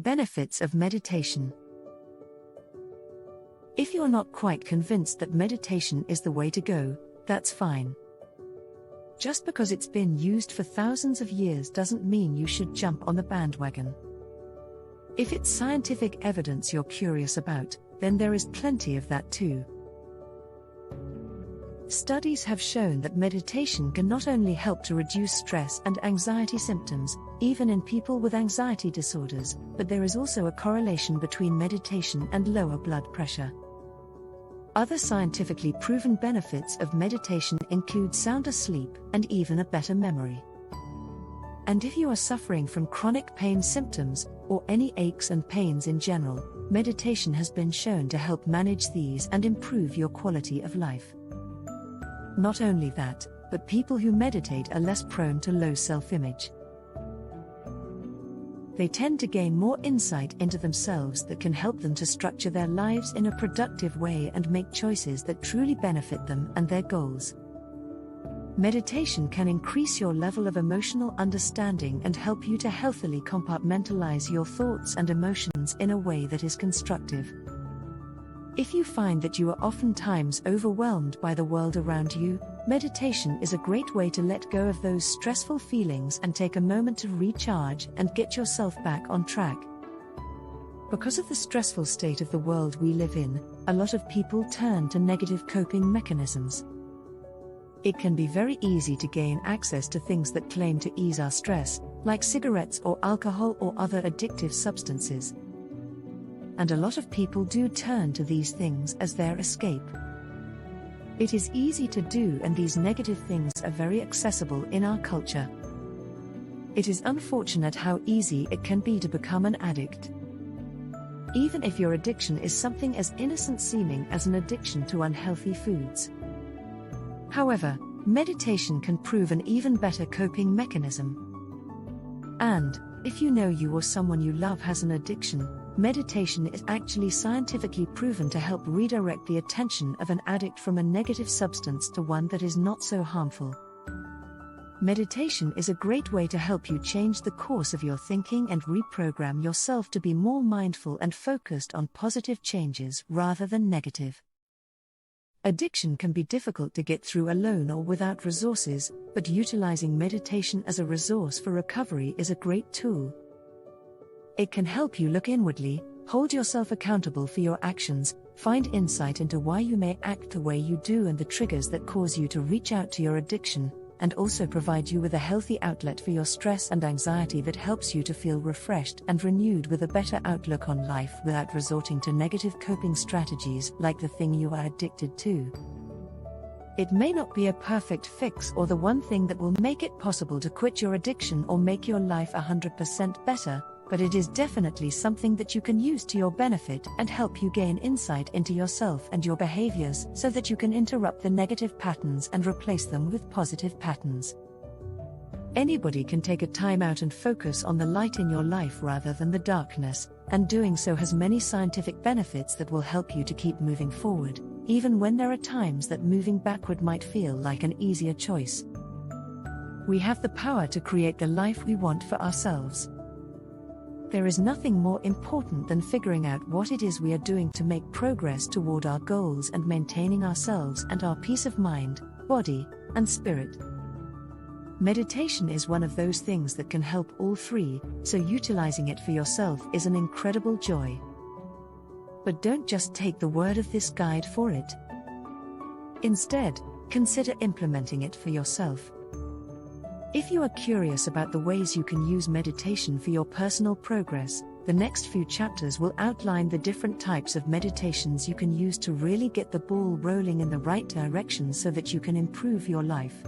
Benefits of meditation. If you're not quite convinced that meditation is the way to go, that's fine. Just because it's been used for thousands of years doesn't mean you should jump on the bandwagon. If it's scientific evidence you're curious about, then there is plenty of that too. Studies have shown that meditation can not only help to reduce stress and anxiety symptoms, even in people with anxiety disorders, but there is also a correlation between meditation and lower blood pressure. Other scientifically proven benefits of meditation include sounder sleep and even a better memory. And if you are suffering from chronic pain symptoms, or any aches and pains in general, meditation has been shown to help manage these and improve your quality of life. Not only that, but people who meditate are less prone to low self-image. They tend to gain more insight into themselves that can help them to structure their lives in a productive way and make choices that truly benefit them and their goals. Meditation can increase your level of emotional understanding and help you to healthily compartmentalize your thoughts and emotions in a way that is constructive. If you find that you are oftentimes overwhelmed by the world around you, meditation is a great way to let go of those stressful feelings and take a moment to recharge and get yourself back on track. Because of the stressful state of the world we live in, a lot of people turn to negative coping mechanisms. It can be very easy to gain access to things that claim to ease our stress, like cigarettes or alcohol or other addictive substances. And a lot of people do turn to these things as their escape. It is easy to do, and these negative things are very accessible in our culture. It is unfortunate how easy it can be to become an addict. Even if your addiction is something as innocent seeming as an addiction to unhealthy foods. However, meditation can prove an even better coping mechanism. And, if you know you or someone you love has an addiction, meditation is actually scientifically proven to help redirect the attention of an addict from a negative substance to one that is not so harmful. Meditation is a great way to help you change the course of your thinking and reprogram yourself to be more mindful and focused on positive changes rather than negative. Addiction can be difficult to get through alone or without resources, but utilizing meditation as a resource for recovery is a great tool. It can help you look inwardly, hold yourself accountable for your actions, find insight into why you may act the way you do and the triggers that cause you to reach out to your addiction, and also provide you with a healthy outlet for your stress and anxiety that helps you to feel refreshed and renewed with a better outlook on life without resorting to negative coping strategies like the thing you are addicted to. It may not be a perfect fix or the one thing that will make it possible to quit your addiction or make your life 100% better, but it is definitely something that you can use to your benefit and help you gain insight into yourself and your behaviors so that you can interrupt the negative patterns and replace them with positive patterns. Anybody can take a time out and focus on the light in your life rather than the darkness, and doing so has many scientific benefits that will help you to keep moving forward, even when there are times that moving backward might feel like an easier choice. We have the power to create the life we want for ourselves. There is nothing more important than figuring out what it is we are doing to make progress toward our goals and maintaining ourselves and our peace of mind, body, and spirit. Meditation is one of those things that can help all three, so utilizing it for yourself is an incredible joy. But don't just take the word of this guide for it. Instead, consider implementing it for yourself. If you are curious about the ways you can use meditation for your personal progress, the next few chapters will outline the different types of meditations you can use to really get the ball rolling in the right direction so that you can improve your life.